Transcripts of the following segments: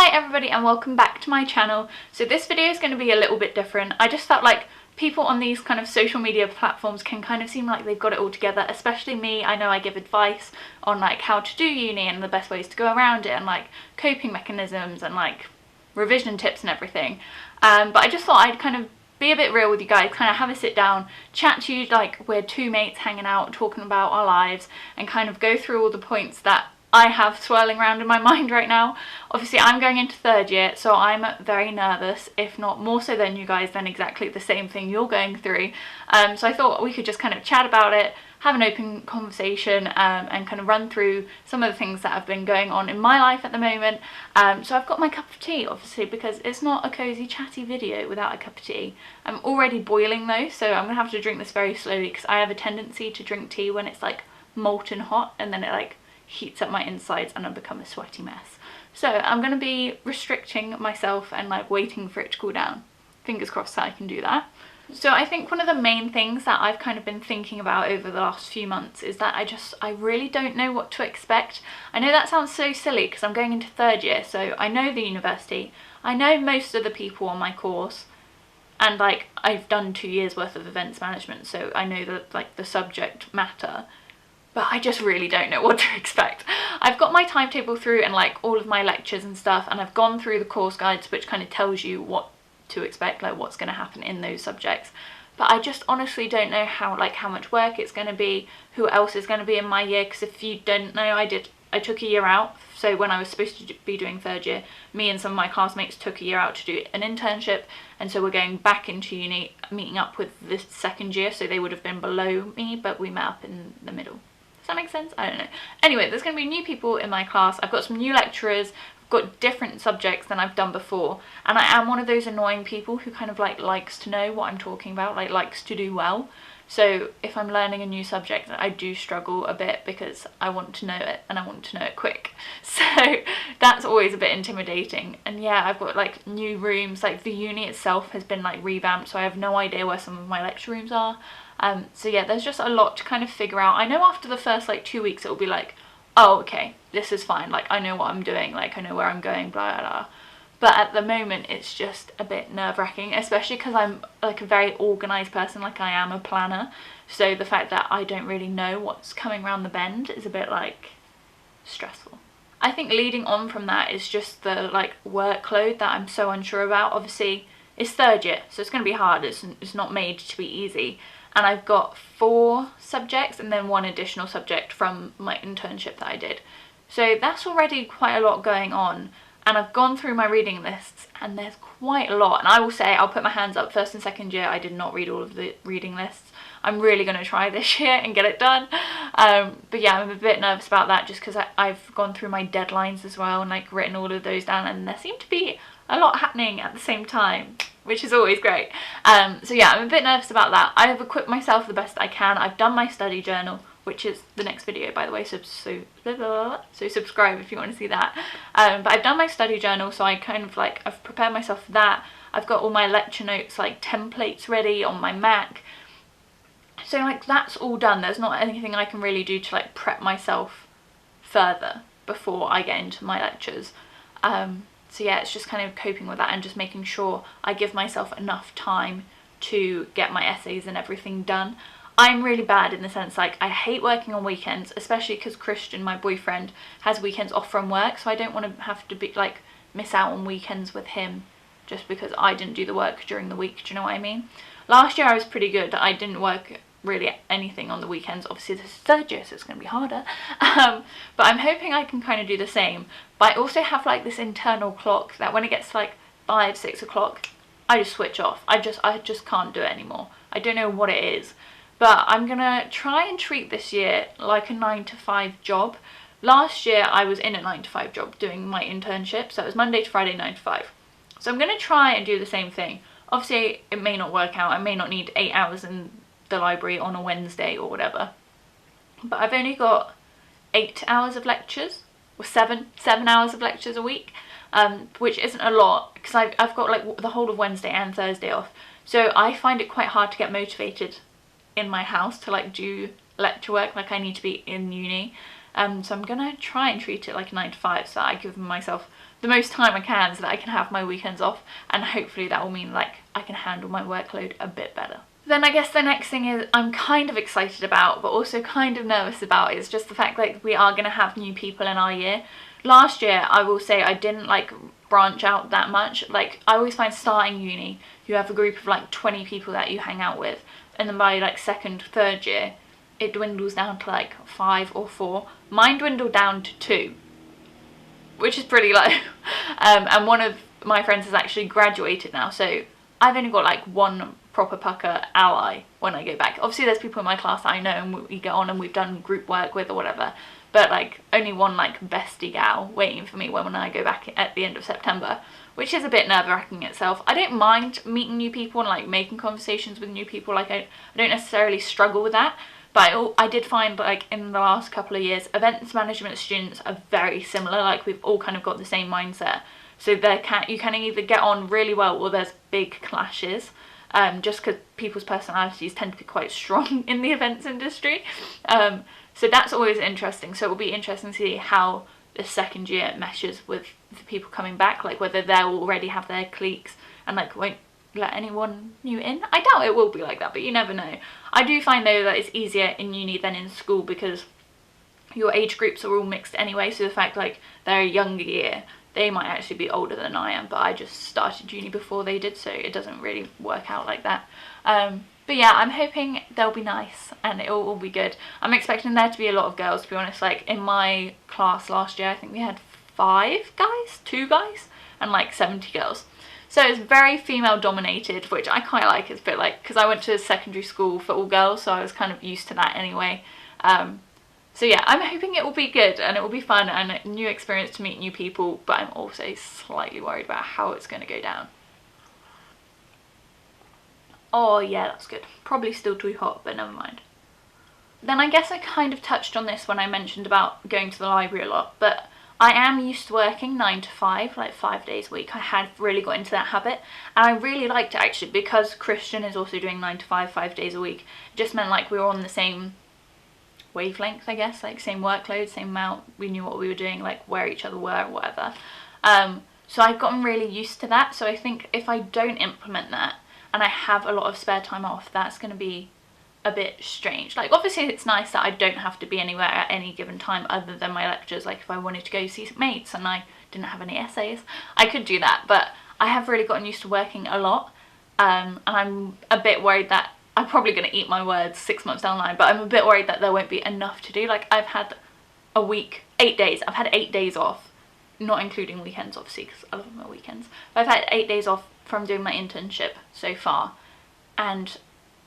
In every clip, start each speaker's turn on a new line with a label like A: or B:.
A: Hi everybody and welcome back to my channel. So this video is going to be a little bit different. I just felt like people on these kind of social media platforms can kind of seem like they've got it all together, especially me. I know I give advice on like how to do uni and the best ways to go around it and like coping mechanisms and like revision tips and everything. But I just thought I'd kind of be a bit real with you guys, kind of have a sit down, chat to you like we're two mates hanging out, talking about our lives and kind of go through all the points that I have swirling around in my mind right now. Obviously I'm going into third year, so I'm very nervous, if not more so than you guys, then exactly the same thing you're going through. So I thought we could just kind of chat about it, have an open conversation and kind of run through some of the things that have been going on in my life at the moment. So I've got my cup of tea obviously, because it's not a cozy chatty video without a cup of tea. I'm already boiling though, so I'm gonna have to drink this very slowly because I have a tendency to drink tea when it's like molten hot and then it like heats up my insides and I become a sweaty mess. So I'm going to be restricting myself and like waiting for it to cool down. Fingers crossed that I can do that. So I think one of the main things that I've kind of been thinking about over the last few months is that I really don't know what to expect. I know that sounds so silly because I'm going into third year, so I know the university, I know most of the people on my course, and like I've done 2 years worth of events management, so I know that like the subject matter. But I just really don't know what to expect. I've got my timetable through and like all of my lectures and stuff, and I've gone through the course guides which kind of tells you what to expect, like what's going to happen in those subjects. But I just honestly don't know how much work it's going to be, who else is going to be in my year, because if you don't know, I took a year out. So when I was supposed to be doing third year, me and some of my classmates took a year out to do an internship, and so we're going back into uni, meeting up with the second year, so they would have been below me, but we met up in the middle. Does that make sense? I don't know. Anyway, there's going to be new people in my class. I've got some new lecturers. I've got different subjects than I've done before. And I am one of those annoying people who kind of like likes to know what I'm talking about, like likes to do well. So if I'm learning a new subject, I do struggle a bit because I want to know it and I want to know it quick. So that's always a bit intimidating. And yeah, I've got like new rooms, like the uni itself has been like revamped, so I have no idea where some of my lecture rooms are. So yeah, there's just a lot to kind of figure out. I know after the first like 2 weeks it'll be like, oh okay, this is fine, like I know what I'm doing, like I know where I'm going, blah blah blah. But at the moment it's just a bit nerve-wracking, especially because I'm like a very organised person, like I am a planner. So the fact that I don't really know what's coming around the bend is a bit like stressful. I think leading on from that is just the like workload that I'm so unsure about. Obviously it's third year, so it's going to be hard, it's not made to be easy. And I've got 4 subjects and then 1 additional subject from my internship that I did. So that's already quite a lot going on. And I've gone through my reading lists and there's quite a lot. And I will say, I'll put my hands up, first and second year I did not read all of the reading lists. I'm really going to try this year and get it done. But yeah, I'm a bit nervous about that just because I've gone through my deadlines as well and like written all of those down, and there seemed to be a lot happening at the same time, which is always great. So yeah, I'm a bit nervous about that. I have equipped myself the best I can. I've done my study journal, which is the next video by the way, so subscribe if you want to see that. But I've done my study journal, so I kind of like, I've prepared myself for that. I've got all my lecture notes like templates ready on my Mac. So like that's all done. There's not anything I can really do to like prep myself further before I get into my lectures. So yeah, it's just kind of coping with that and just making sure I give myself enough time to get my essays and everything done. I'm really bad in the sense like I hate working on weekends, especially because Christian, my boyfriend, has weekends off from work, so I don't want to have to be like miss out on weekends with him just because I didn't do the work during the week. Do you know what I mean? Last year I was pretty good. I didn't work really anything on the weekends. Obviously this is third year, so it's going to be harder. But I'm hoping I can kind of do the same. But I also have like this internal clock that when it gets to like 5, 6 o'clock, I just switch off. I just can't do it anymore. I don't know what it is. But I'm going to try and treat this year like a 9-to-5 job. Last year I was in a 9-to-5 job doing my internship, so it was Monday to Friday 9 to 5. So I'm going to try and do the same thing. Obviously it may not work out. I may not need 8 hours in the library on a Wednesday or whatever, but I've only got 8 hours of lectures, or 7 hours of lectures a week, which isn't a lot because I've got like the whole of Wednesday and Thursday off. So I find it quite hard to get motivated in my house to like do lecture work. Like I need to be in uni, So I'm gonna try and treat it like a 9 to 5, so I give myself the most time I can so that I can have my weekends off, and hopefully that will mean like I can handle my workload a bit better. Then I guess the next thing is I'm kind of excited about, but also kind of nervous about, is just the fact that we are going to have new people in our year. Last year, I will say, I didn't like branch out that much. Like, I always find starting uni, you have a group of like 20 people that you hang out with, and then by like second, third year, it dwindles down to like 5 or 4. Mine dwindled down to 2, which is pretty low. And one of my friends has actually graduated now, so I've only got like one proper pucker ally when I go back. Obviously there's people in my class that I know and we get on and we've done group work with or whatever, but like only one like bestie gal waiting for me when I go back at the end of September, which is a bit nerve-wracking itself. I don't mind meeting new people and like making conversations with new people, like I don't necessarily struggle with that, but I did find like in the last couple of years, events management students are very similar. Like we've all kind of got the same mindset, so you can either get on really well or there's big clashes. Just because people's personalities tend to be quite strong in the events industry. So that's always interesting. So it will be interesting to see how the second year meshes with the people coming back, like whether they'll already have their cliques and like won't let anyone new in. I doubt it will be like that, but you never know. I do find though that it's easier in uni than in school because your age groups are all mixed anyway, so the fact like they're a younger year, they might actually be older than I am, but I just started uni before they did, so it doesn't really work out like that. But yeah, I'm hoping they'll be nice and it'll all be good. I'm expecting there to be a lot of girls, to be honest. Like in my class last year, I think we had 2 guys and like 70 girls. So it's very female dominated, which I quite like. It's a bit like, because I went to secondary school for all girls, so I was kind of used to that anyway. So yeah, I'm hoping it will be good and it will be fun and a new experience to meet new people, but I'm also slightly worried about how it's going to go down. Oh yeah, that's good. Probably still too hot, but never mind. Then I guess I kind of touched on this when I mentioned about going to the library a lot, but I am used to working 9 to 5, like 5 days a week. I had really got into that habit and I really liked it actually, because Christian is also doing 9 to 5, 5 days a week. It just meant like we were on the same wavelength, I guess, like same workload, same amount, we knew what we were doing, like where each other were or whatever. So I've gotten really used to that, so I think if I don't implement that and I have a lot of spare time off, that's going to be a bit strange. Like obviously it's nice that I don't have to be anywhere at any given time other than my lectures. Like if I wanted to go see some mates and I didn't have any essays, I could do that, but I have really gotten used to working a lot, and I'm a bit worried that I'm probably going to eat my words 6 months down the line, but I'm a bit worried that there won't be enough to do. Like I've had a week, 8 days, I've had 8 days off, not including weekends obviously because I love my weekends, but I've had 8 days off from doing my internship so far, and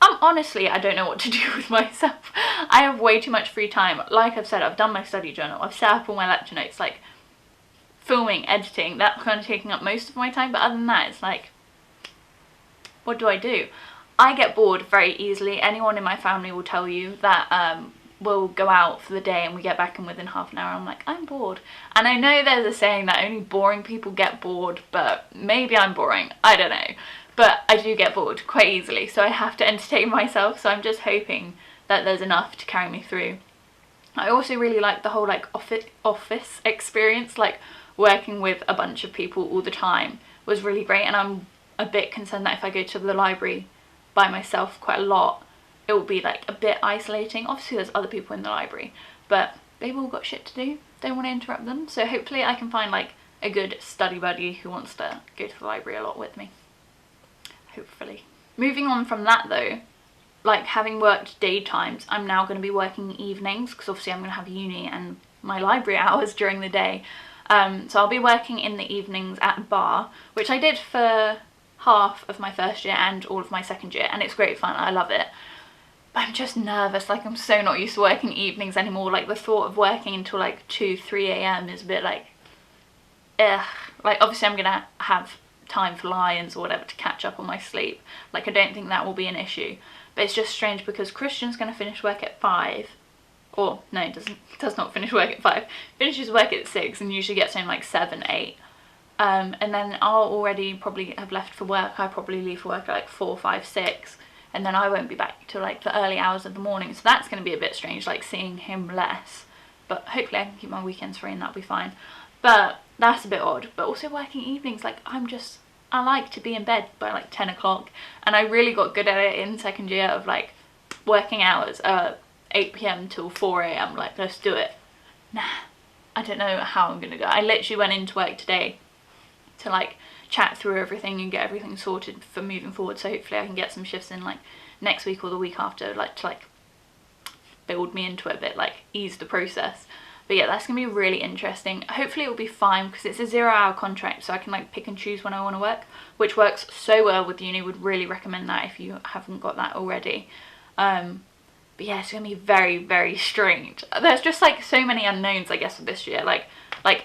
A: honestly I don't know what to do with myself. I have way too much free time. Like I've said, I've done my study journal, I've set up all my lecture notes, like filming, editing, that's kind of taking up most of my time, but other than that it's like, what do I do? I get bored very easily. Anyone in my family will tell you that we'll go out for the day and we get back in within half an hour. I'm like, I'm bored. And I know there's a saying that only boring people get bored, but maybe I'm boring, I don't know. But I do get bored quite easily, so I have to entertain myself, so I'm just hoping that there's enough to carry me through. I also really like the whole like office experience, like working with a bunch of people all the time was really great, and I'm a bit concerned that if I go to the library by myself quite a lot, it will be like a bit isolating. Obviously there's other people in the library, but they've all got shit to do, don't want to interrupt them, so hopefully I can find like a good study buddy who wants to go to the library a lot with me, hopefully. Moving on from that though, like having worked daytimes, I'm now going to be working evenings because obviously I'm going to have uni and my library hours during the day, so I'll be working in the evenings at bar, which I did for half of my first year and all of my second year, and it's great fun, I love it. But I'm just nervous, like I'm so not used to working evenings anymore. Like the thought of working until like 2-3 a.m. is a bit like, ugh. Like obviously I'm gonna have time for Lions or whatever to catch up on my sleep, like I don't think that will be an issue, but it's just strange because Christian's gonna finish work at 5, or no, does not finish work at 5, finishes work at 6 and usually gets home like 7, 8. And then I'll already probably have left for work. I probably leave for work at like 4, 5, 6, and then I won't be back till like the early hours of the morning, so that's going to be a bit strange, like seeing him less but hopefully I can keep my weekends free and that'll be fine. But that's a bit odd. But also working evenings, like I like to be in bed by like 10 o'clock, and I really got good at it in second year of like working hours 8 p.m. till 4 a.m. like, let's do it. Nah, I don't know how I'm gonna go. I literally went into work today to like chat through everything and get everything sorted for moving forward, so hopefully I can get some shifts in like next week or the week after, like to like build me into it a bit, like ease the process. But yeah, that's gonna be really interesting. Hopefully it'll be fine because it's a 0-hour contract, so I can like pick and choose when I want to work, which works so well with uni. Would really recommend that if you haven't got that already. But yeah, it's gonna be very, very strange. There's just like so many unknowns, I guess, with this year. Like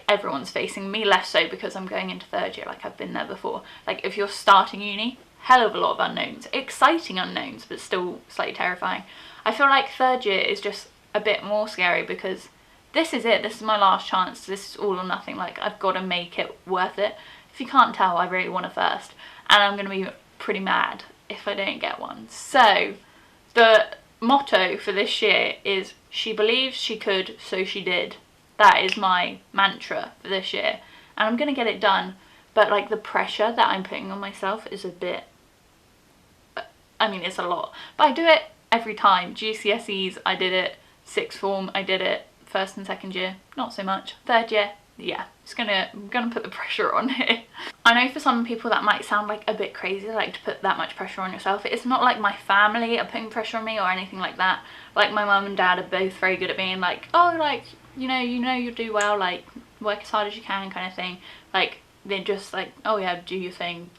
A: everyone's facing, me less so because I'm going into third year, like I've been there before. Like if you're starting uni, hell of a lot of unknowns, exciting unknowns, but still slightly terrifying. I feel like third year is just a bit more scary because this is it, this is my last chance, this is all or nothing. Like I've got to make it worth it. If you can't tell, I really want a first, and I'm going to be pretty mad if I don't get one. So the motto for this year is, she believed she could, so she did. That is my mantra for this year, and I'm going to get it done. But like the pressure that I'm putting on myself is a bit, I mean, it's a lot, but I do it every time. GCSEs, I did it. Sixth form, I did it. First and second year, not so much. Third year, yeah, I'm gonna put the pressure on here. I know for some people that might sound like a bit crazy, like to put that much pressure on yourself. It's not like my family are putting pressure on me or anything like that. Like my mum and dad are both very good at being like, oh, like, you know you'll do well, like work as hard as you can kind of thing. Like they're just like, oh yeah, do your thing,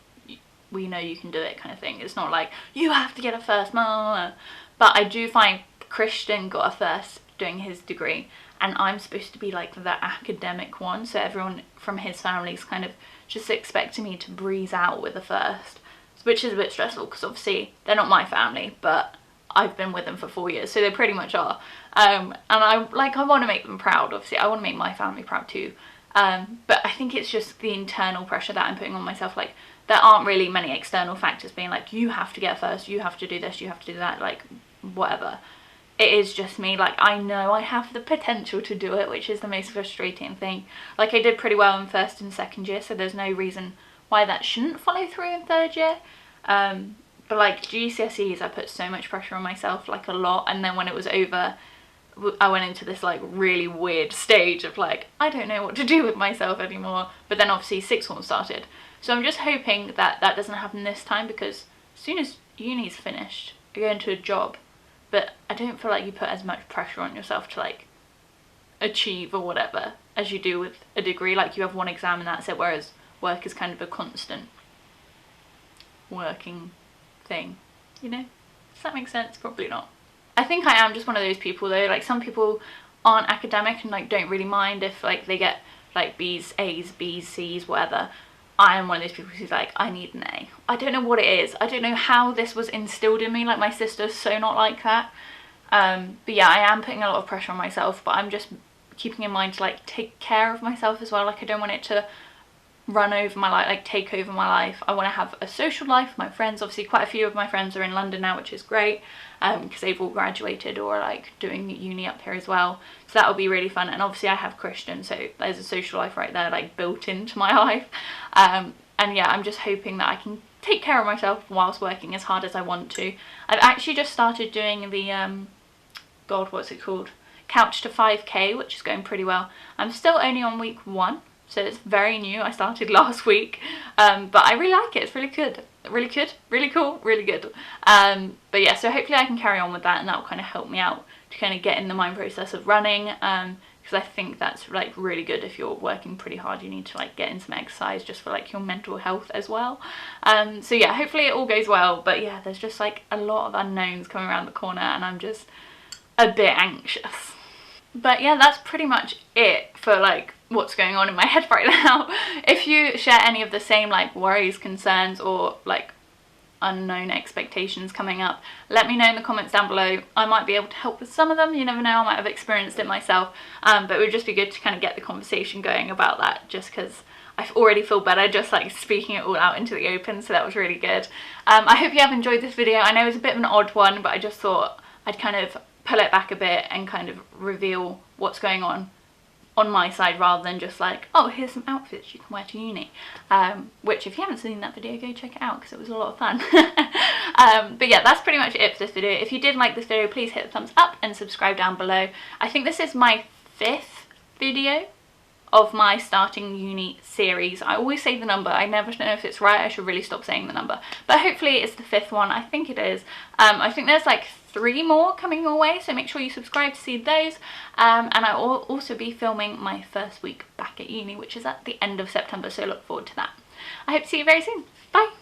A: we know you can do it kind of thing. It's not like you have to get a first, but I do find Christian got a first doing his degree, and I'm supposed to be like the academic one, so everyone from his family is kind of just expecting me to breeze out with a first, which is a bit stressful because obviously they're not my family, but I've been with them for 4 years, so they pretty much are. And I want to make them proud. Obviously I want to make my family proud too, but I think it's just the internal pressure that I'm putting on myself. Like there aren't really many external factors being like, you have to get first, you have to do this, you have to do that, like whatever. It is just me, like I know I have the potential to do it, which is the most frustrating thing. Like I did pretty well in first and second year, so there's no reason why that shouldn't follow through in third year. But like GCSEs, I put so much pressure on myself, like a lot, and then when it was over, I went into this like really weird stage of like, I don't know what to do with myself anymore. But then obviously sixth form started, so I'm just hoping that that doesn't happen this time, because as soon as uni's finished, I go into a job. But I don't feel like you put as much pressure on yourself to like achieve or whatever as you do with a degree. Like you have one exam and that's it, whereas work is kind of a constant working thing, you know? Does that make sense? Probably not. I think I am just one of those people though, like some people aren't academic and like don't really mind if like they get like B's, A's, B's, C's, whatever. I am one of those people who's like, I need an A. I don't know what it is. I don't know how this was instilled in me. Like my sister's so not like that. But yeah, I am putting a lot of pressure on myself, but I'm just keeping in mind to like take care of myself as well. Like I don't want it to run over my life, like take over my life. I want to have a social life, my friends. Obviously quite a few of my friends are in London now, which is great, because they've all graduated or like doing uni up here as well, so that'll be really fun. And obviously I have Christian, so there's a social life right there, like built into my life. And yeah, I'm just hoping that I can take care of myself whilst working as hard as I want to. I've actually just started doing the god, what's it called, Couch to 5k, which is going pretty well. I'm still only on week 1, so it's very new. I started last week, but I really like it. It's really good, really cool, really good. But yeah, so hopefully I can carry on with that, and that will kind of help me out to kind of get in the mind process of running, because I think that's like really good. If you're working pretty hard, you need to like get in some exercise just for like your mental health as well. So yeah, hopefully it all goes well. But yeah, there's just like a lot of unknowns coming around the corner, and I'm just a bit anxious. But yeah, that's pretty much it for like what's going on in my head right now. If you share any of the same like worries, concerns, or like unknown expectations coming up, let me know in the comments down below. I might be able to help with some of them, you never know, I might have experienced it myself, but it would just be good to kind of get the conversation going about that, just because I already feel better just like speaking it all out into the open, so that was really good. I hope you have enjoyed this video. I know it's a bit of an odd one, but I just thought I'd kind of pull it back a bit and kind of reveal what's going on my side, rather than just like, oh, here's some outfits you can wear to uni, which if you haven't seen that video, go check it out because it was a lot of fun. But yeah, that's pretty much it for this video. If you did like this video, please hit the thumbs up and subscribe down below. I think this is my 5th video of my starting uni series. I always say the number, I never know if it's right, I should really stop saying the number, but hopefully it's the 5th one. I think it is. I think there's like 3 more coming your way, so make sure you subscribe to see those, and I will also be filming my first week back at uni, which is at the end of September, so look forward to that. I hope to see you very soon. Bye!